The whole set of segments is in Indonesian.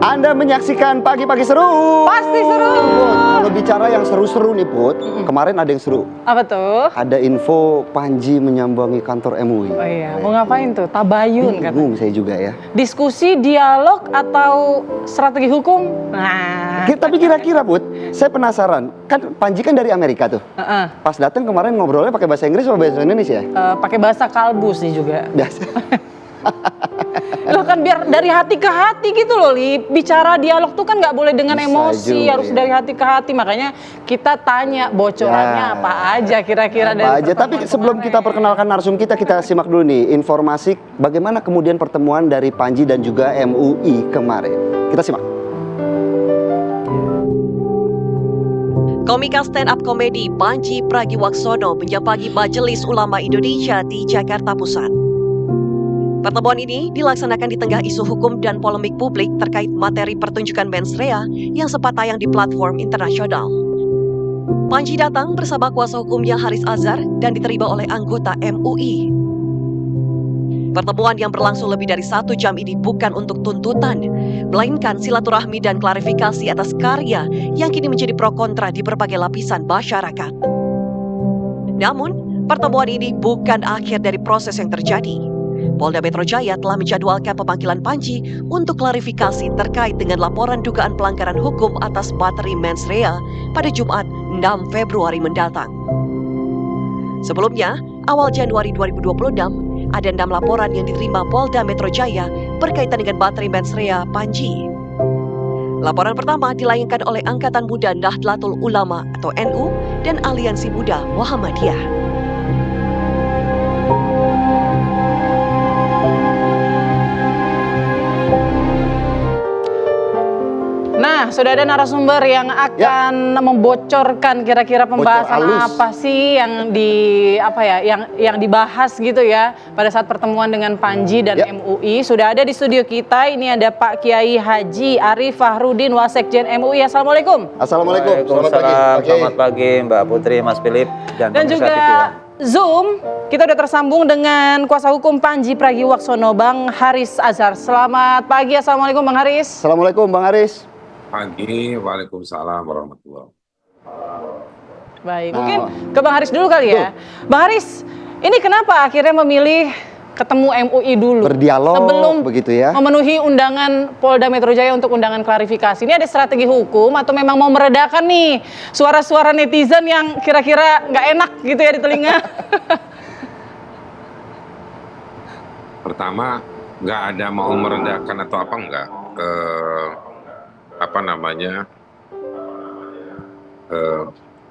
Anda menyaksikan Pagi-Pagi Seru. Pasti seru. Put, kalau bicara yang seru-seru nih Put, kemarin ada yang seru. Apa tuh? Ada info Panji menyambangi kantor MUI. Oh iya, mau ngapain tuh? Tabayun kan? Bingung saya juga ya. Diskusi, dialog, atau strategi hukum? Nah. Tapi kira-kira Put, saya penasaran. Kan Panji kan dari Amerika tuh. Pas datang kemarin ngobrolnya pakai bahasa Inggris atau bahasa Indonesia? Pakai bahasa kalbu sih juga. Biasa. Loh kan biar dari hati ke hati gitu loh, Li. Bicara dialog tuh kan nggak boleh dengan Bisa emosi, juga, harus ya. dari hati ke hati. Makanya kita tanya bocorannya Ya. apa aja kira-kira dari Apa aja. Tapi pertemuan sebelum kemarin. kita perkenalkan narsum kita simak dulu nih informasi bagaimana kemudian pertemuan dari Panji dan juga MUI kemarin. Kita simak. Komika stand-up komedi Panji Pragiwaksono menyambangi Majelis Ulama Indonesia di Jakarta Pusat. Pertemuan ini dilaksanakan di tengah isu hukum dan polemik publik terkait materi pertunjukan mens rea yang sempat tayang di platform internasional. Panji datang bersama kuasa hukumnya Haris Azhar dan diterima oleh anggota MUI. Pertemuan yang berlangsung lebih dari 1 jam ini bukan untuk tuntutan, melainkan silaturahmi dan klarifikasi atas karya yang kini menjadi pro kontra di berbagai lapisan masyarakat. Namun, pertemuan ini bukan akhir dari proses yang terjadi. Polda Metro Jaya telah menjadwalkan pemanggilan Panji untuk klarifikasi terkait dengan laporan dugaan pelanggaran hukum atas materi mens rea pada Jumat 6 Februari mendatang. Sebelumnya, awal Januari 2026, ada 6 laporan yang diterima Polda Metro Jaya berkaitan dengan materi mens rea Panji. Laporan pertama dilayangkan oleh Angkatan Muda Nahdlatul Ulama atau NU dan Aliansi Muda Muhammadiyah. Nah, sudah ada narasumber yang akan membocorkan kira-kira pembahasan apa sih yang yang dibahas gitu ya pada saat pertemuan dengan Panji dan MUI. Sudah ada di studio kita. Ini ada Pak Kiai Haji Arif Fahrudin Wasekjen MUI. Assalamualaikum. Assalamualaikum. Selamat pagi Mbak Putri, Mas Philip dan juga Zoom kita udah tersambung dengan kuasa hukum Panji Pragiwaksono, Bang Haris Azhar. Selamat pagi. Assalamualaikum Bang Haris. Assalamualaikum Bang Haris. Pagi, waalaikumsalam warahmatullahi. Baik, mungkin ke Bang Haris dulu kali ya. Bang Haris, ini kenapa akhirnya memilih ketemu MUI dulu? Berdialog sebelum begitu ya. memenuhi undangan Polda Metro Jaya untuk undangan klarifikasi. Ini ada strategi hukum atau memang mau meredakan nih suara-suara netizen yang kira-kira nggak enak gitu ya di telinga? Pertama, nggak ada mau merendahkan atau apa enggak.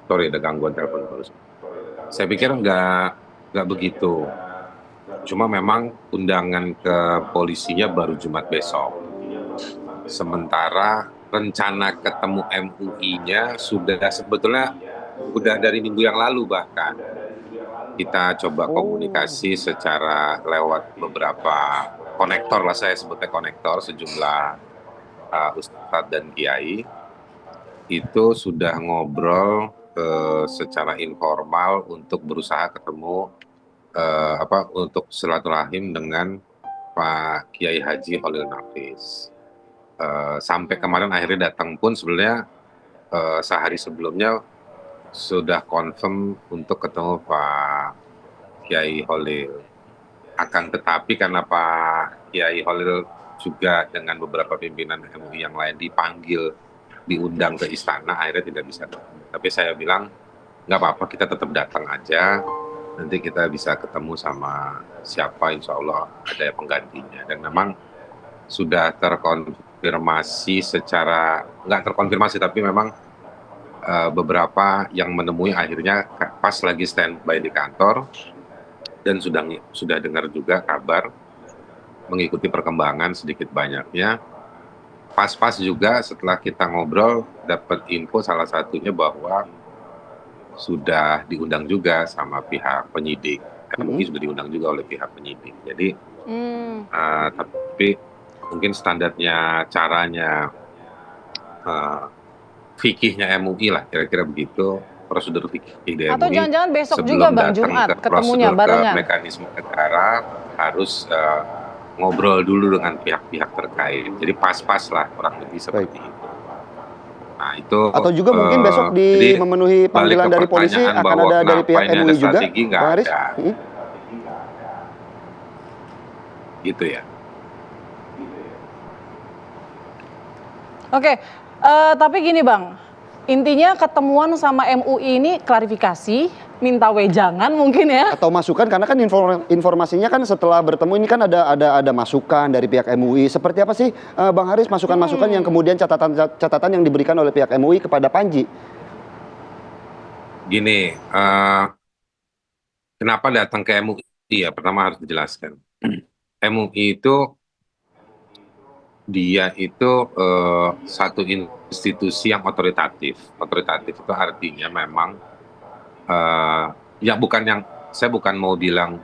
Sorry ada gangguan telepon terus. Saya pikir nggak begitu. Cuma memang undangan ke polisinya baru Jumat besok. Sementara rencana ketemu MUI-nya sebetulnya udah dari minggu yang lalu bahkan. Kita coba komunikasi secara lewat beberapa konektor lah, saya sebutnya konektor, sejumlah ustadz dan kiai itu sudah ngobrol secara informal untuk berusaha ketemu untuk silaturahim dengan Pak Kiai Haji Holil Nafis. Sampai kemarin akhirnya datang pun sebenarnya sehari sebelumnya sudah confirm untuk ketemu Pak Kiai Holil. Akan tetapi karena Pak Kiai Holil juga dengan beberapa pimpinan MUI yang lain diundang ke istana, akhirnya tidak bisa datang. Tapi saya bilang nggak apa-apa, kita tetap datang aja, nanti kita bisa ketemu sama siapa, insya Allah ada penggantinya. Dan memang sudah terkonfirmasi nggak terkonfirmasi tapi memang beberapa yang menemui akhirnya pas lagi standby di kantor dan sudah dengar juga kabar, mengikuti perkembangan sedikit banyaknya. Pas-pas juga setelah kita ngobrol dapat info salah satunya bahwa sudah diundang juga sama pihak penyidik. MUI sudah diundang juga oleh pihak penyidik. Jadi tapi mungkin standarnya, caranya, fikihnya MUI lah kira-kira begitu, prosedur fikih dari MUI. Atau jangan-jangan besok juga Bang Jumat ketemunya barengan. Mekanisme negara harus ngobrol dulu dengan pihak-pihak terkait. Jadi pas-pas lah kurang lebih seperti itu. Nah itu Atau juga mungkin besok jadi memenuhi balik panggilan ke dari polisi pertanyaan akan bahwa ada dari kenapa pihak ini ada MUI juga, strategi, nggak Bang Haris? ada. Gitu ya. Oke, tapi gini Bang, intinya ketemuan sama MUI ini klarifikasi, minta wejangan mungkin ya. Atau masukan, karena kan informasinya kan setelah bertemu ini kan ada masukan dari pihak MUI. Seperti apa sih Bang Haris masukan-masukan yang kemudian catatan yang diberikan oleh pihak MUI kepada Panji? Gini, kenapa datang ke MUI ya? Pertama harus dijelaskan. MUI itu dia itu satu institusi yang otoritatif. Otoritatif itu artinya memang ya bukan yang saya bukan mau bilang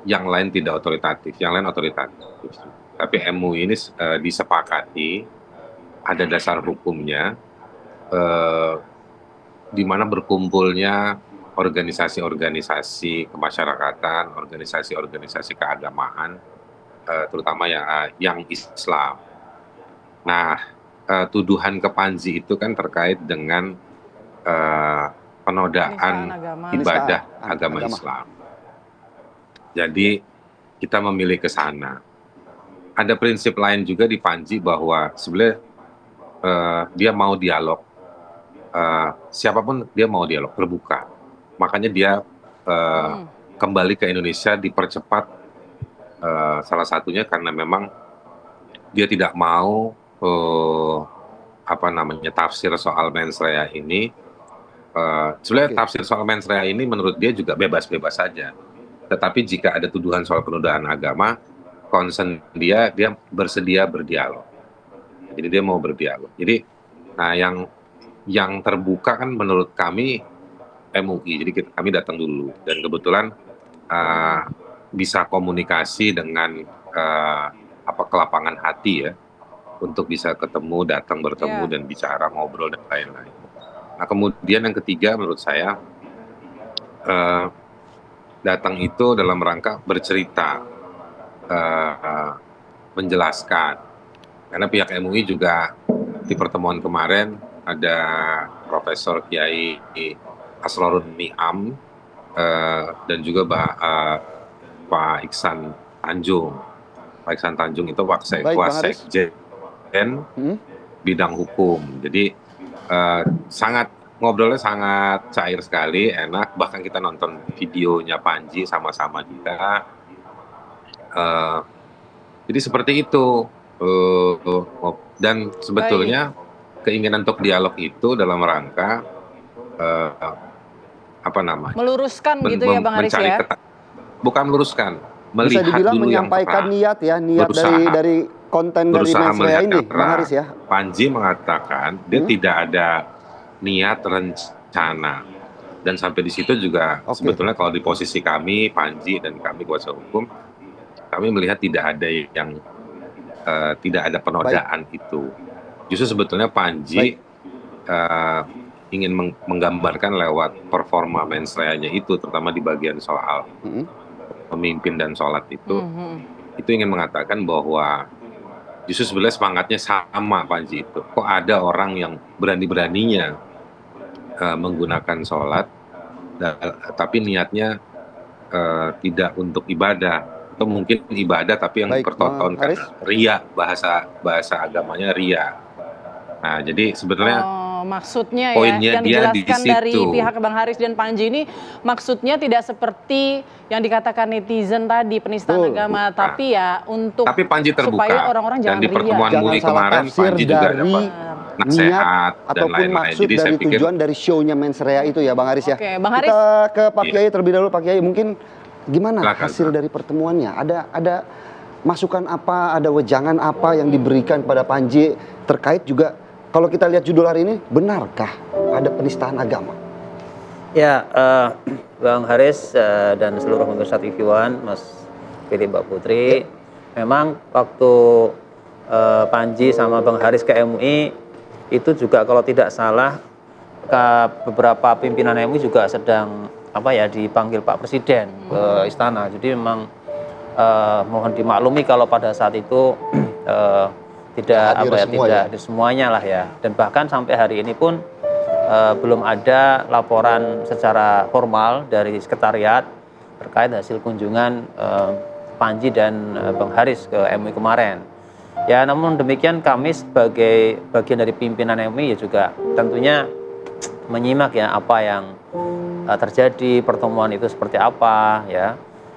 yang lain tidak otoritatif, yang lain otoritatif. Tapi MUI ini disepakati ada dasar hukumnya di mana berkumpulnya organisasi-organisasi kemasyarakatan, organisasi-organisasi keagamaan, terutama yang Islam. Nah, tuduhan ke Panji itu kan terkait dengan penodaan ibadah agama Islam. Jadi kita memilih ke sana. Ada prinsip lain juga di Panji bahwa sebenarnya dia mau dialog, siapapun dia mau dialog terbuka. Makanya dia kembali ke Indonesia dipercepat, salah satunya karena memang dia tidak mau tafsir soal mens rea ini. Sebenarnya tafsir soal mens rea ini menurut dia juga bebas-bebas saja. Tetapi jika ada tuduhan soal penodaan agama, concern dia bersedia berdialog. Jadi dia mau berdialog. Jadi, nah yang terbuka kan menurut kami MUI. Jadi kami datang dulu dan kebetulan bisa komunikasi dengan kelapangan hati ya, untuk bisa bertemu dan bicara, ngobrol dan lain-lain. Nah kemudian yang ketiga menurut saya datang itu dalam rangka bercerita, menjelaskan. Karena pihak MUI juga di pertemuan kemarin ada Profesor Kiai Asrorun Niam dan juga Pak Iksan Tanjung. Pak Iksan Tanjung itu Sekjen bidang hukum. Jadi ngobrolnya sangat cair sekali, enak. Bahkan kita nonton videonya Panji sama-sama juga. Jadi seperti itu. Dan sebetulnya keinginan untuk dialog itu dalam rangka meluruskan gitu ya Bang Haris ya? Bukan meluruskan, bisa melihat dibilang dulu menyampaikan niat dari konten dari mens rea ini, Bang Haris ya. Panji mengatakan dia tidak ada niat rencana, dan sampai di situ juga sebetulnya kalau di posisi kami, Panji dan kami kuasa hukum, kami melihat tidak ada penodaan itu. Justru sebetulnya Panji ingin menggambarkan lewat performa mens rea-nya itu, terutama di bagian soal pemimpin dan sholat itu ingin mengatakan bahwa justru sebenarnya semangatnya sama Panji itu. Kok ada orang yang berani-beraninya menggunakan sholat, tapi niatnya tidak untuk ibadah, atau mungkin ibadah tapi yang dipertontonkan ria, bahasa agamanya ria. Nah jadi sebetulnya maksudnya poinnya ya, yang dijelaskan di dari pihak Bang Haris dan Panji ini maksudnya tidak seperti yang dikatakan netizen tadi penistaan agama, tapi ya untuk Panji terbuka, supaya orang-orang jangan di pertemuan MUI kemarin Panji juga dapat nasihat dan lain-lain. Jadi dari tujuan dari show-nya mens rea itu ya Bang Haris ya. Bang Haris, kita ke Pak Kiai terlebih dahulu. Pak Kiai, mungkin gimana hasil dari pertemuannya? Ada masukan apa, ada wejangan apa yang diberikan pada Panji terkait juga, kalau kita lihat judul hari ini, benarkah ada penistaan agama? Ya, Bang Haris dan seluruh pemirsa TV One, Mas Philip, Mbak Putri, memang waktu Panji sama Bang Haris ke MUI, itu juga kalau tidak salah beberapa pimpinan MUI juga sedang dipanggil Pak Presiden ke istana. Jadi memang mohon dimaklumi kalau pada saat itu tidak di semuanya lah ya. Dan bahkan sampai hari ini pun belum ada laporan secara formal dari sekretariat terkait hasil kunjungan Panji dan Bang Haris ke MUI kemarin. Ya, namun demikian kami sebagai bagian dari pimpinan MUI ya juga tentunya menyimak ya apa yang terjadi, pertemuan itu seperti apa ya.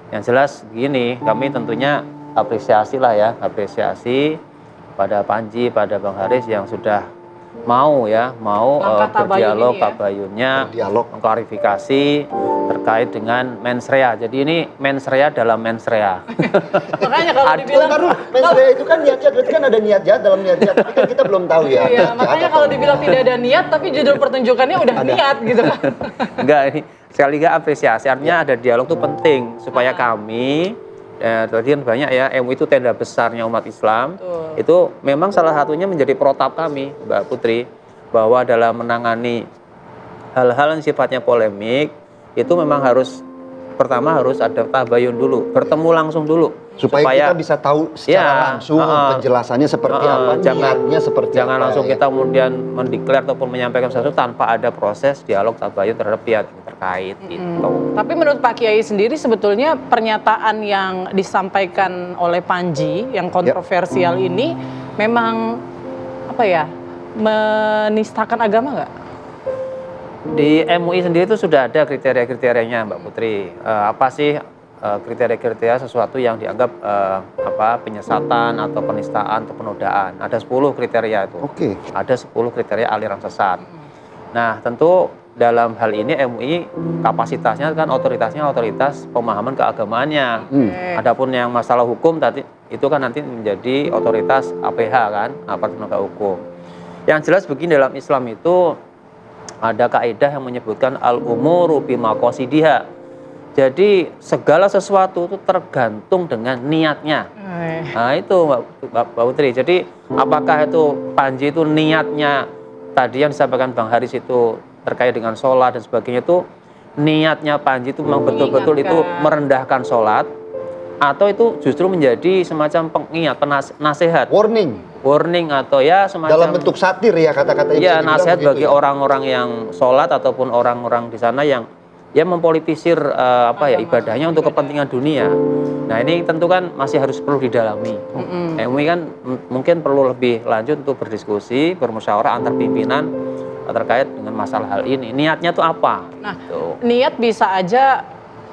Yang jelas begini, kami tentunya apresiasi pada Panji, pada Bang Haris yang sudah mau berdialog tabayunnya, mengklarifikasi terkait dengan mensrea. Jadi ini mensrea dalam mensrea. Makanya kalau dibilang mensrea itu kan niat jahat, berarti kan ada niat jahat dalam niat jahat, tapi kan kita belum tahu ya. Iya, makanya kalau dibilang tidak ada niat, tapi judul pertunjukannya udah niat gitu. Enggak, ini sekali lagi apresiasi, artinya ada dialog itu penting supaya kami tadi kan banyak ya, MUI itu tenda besarnya umat Islam. Itu memang salah satunya menjadi protap kami, Mbak Putri, bahwa dalam menangani hal-hal yang sifatnya polemik itu memang pertama harus ada tabayun dulu, bertemu langsung dulu supaya kita bisa tahu secara langsung penjelasannya seperti apa, niatnya seperti apa. Jangan langsung kita kemudian mendeklar ataupun menyampaikan sesuatu tanpa ada proses dialog tabayun terhadap pihak terkait itu. Tapi menurut Pak Kiai sendiri sebetulnya pernyataan yang disampaikan oleh Panji yang kontroversial ini memang menistakan agama nggak? Di MUI sendiri itu sudah ada kriteria-kriterianya, Mbak Putri. Apa sih kriteria-kriteria sesuatu yang dianggap penyesatan atau penistaan atau penodaan? Ada 10 kriteria itu. Ada 10 kriteria aliran sesat. Nah, tentu dalam hal ini MUI kapasitasnya kan otoritasnya otoritas pemahaman keagamaannya. Adapun yang masalah hukum tadi itu kan nanti menjadi otoritas APH kan, aparat penegak hukum. Yang jelas begini, dalam Islam itu ada kaidah yang menyebutkan al-umuru bimaqasidiha. Jadi segala sesuatu itu tergantung dengan niatnya. Nah itu Mbak Putri. Jadi apakah itu Panji itu niatnya tadi yang disampaikan Bang Haris itu terkait dengan sholat dan sebagainya, itu niatnya Panji itu memang betul-betul itu merendahkan sholat, atau itu justru menjadi semacam pengingat, nasihat, warning atau ya semacam dalam bentuk satir ya kata-kata itu. Ya, nasihat bagi orang-orang yang sholat ataupun orang-orang di sana yang mempolitisir ibadahnya untuk kepentingan dunia. Nah, ini tentu kan masih harus perlu didalami. MUI kan mungkin perlu lebih lanjut untuk berdiskusi, bermusyawarah antar pimpinan terkait dengan masalah hal ini. Niatnya tuh apa? Nah, niat bisa aja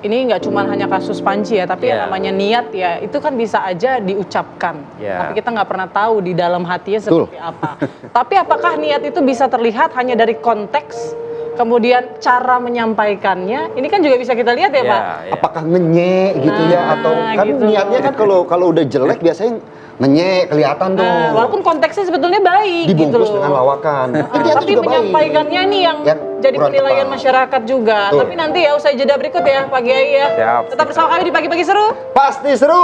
ini nggak cuma hanya kasus Panji ya, tapi yang namanya niat ya itu kan bisa aja diucapkan. Tapi kita nggak pernah tahu di dalam hatinya seperti apa. Tapi apakah niat itu bisa terlihat hanya dari konteks, kemudian cara menyampaikannya? Ini kan juga bisa kita lihat ya, Pak. Apakah ngenyek gitu ya, atau kan gitu. Niatnya kan kalau udah jelek biasanya ngenyek kelihatan tuh. Walaupun konteksnya sebetulnya baik dibungkus gitu dengan lawakan. Tapi menyampaikannya ini yang jadi penilaian masyarakat juga. Tapi nanti ya usai jeda berikut ya Pak Kiai ya. Tetap bersama kami di Pagi-Pagi Seru. Pasti seru.